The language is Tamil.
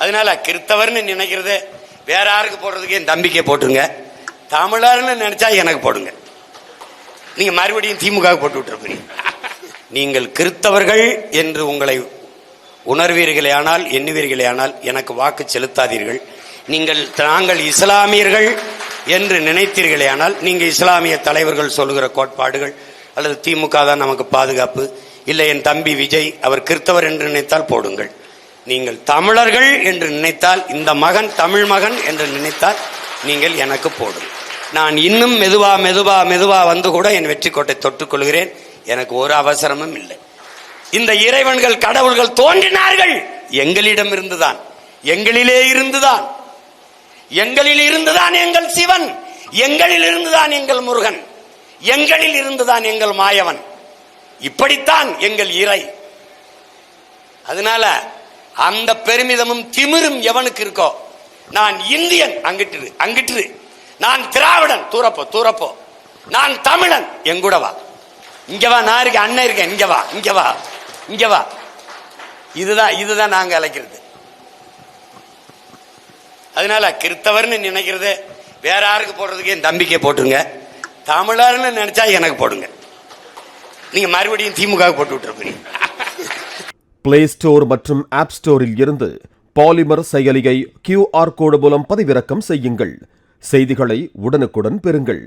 அதனால கிறிஸ்தவர்னு நினைக்கிறது வேற யாருக்கு போடுறதுக்கு என் தம்பிக்கே போட்டுருங்க. தமிழர்னு நினைச்சா எனக்கு போடுங்க. நீங்க மறுபடியும் திமுக போட்டு விட்டுருப்பீங்க. நீங்கள் கிறிஸ்தவர்கள் என்று உங்களை உணர்வீர்களே ஆனால், எண்ணுவீர்களே ஆனால் எனக்கு வாக்கு செலுத்தாதீர்கள். நாங்கள் இஸ்லாமியர்கள் என்று நினைத்தீர்களே ஆனால், நீங்கள் இஸ்லாமிய தலைவர்கள் சொல்லுகிற கோட்பாடுகள் அல்லது திமுக தான் நமக்கு பாதுகாப்பு, இல்லை என் தம்பி விஜய் அவர் கிறிஸ்தவர் என்று நினைத்தால் போடுங்கள். நீங்கள் தமிழர்கள் என்று நினைத்தால், இந்த மகன் தமிழ் மகன் என்று நினைத்தால் நீங்கள் எனக்கு போடுங்கள். நான் இன்னும் மெதுவா வந்து கூட என் வெற்றி கோட்டை தொட்டுக் கொள்கிறேன். எனக்கு ஒரு அவசரமும் இல்லை. இந்த இறைவன்கள் கடவுள்கள் தோன்றினார்கள் எங்களிடம் இருந்துதான், எங்களிலே இருந்துதான், எங்களில் இருந்துதான் எங்கள் சிவன், எங்களில் இருந்துதான் எங்கள் முருகன், எங்களில் இருந்துதான் எங்கள் மாயவன். இப்படித்தான் எங்கள் இறை. அதனால அந்த பெருமிதமும் திமிரும் எவனுக்கு இருக்கோ, நான் இந்தியன் அங்கிட்டு, நான் திராவிடன் தூரப்போ, நான் தமிழன் எங்கூட வா, இங்க வா, நான் இருக்கேன், அண்ணன் இருக்கேன், இங்க வா. இதுதான் நாங்க அழைக்கிறது. அதனால கிறிஸ்தவர்னு நினைக்கிறது வேற யாருக்கு போடுறதுக்கு என் தம்பிக்கே போட்டுருங்க. தமிழர்னு நினைச்சா எனக்கு போடுங்க. நீங்க மறுபடியும் திமுக போட்டு விட்டுருப்பீங்க. பிளே ஸ்டோர் மற்றும் ஆப் ஸ்டோரில் இருந்து பாலிமர் செயலியை QR கோடு மூலம் பதிவிறக்கம் செய்யுங்கள். செய்திகளை உடனுக்குடன் பெறுங்கள்.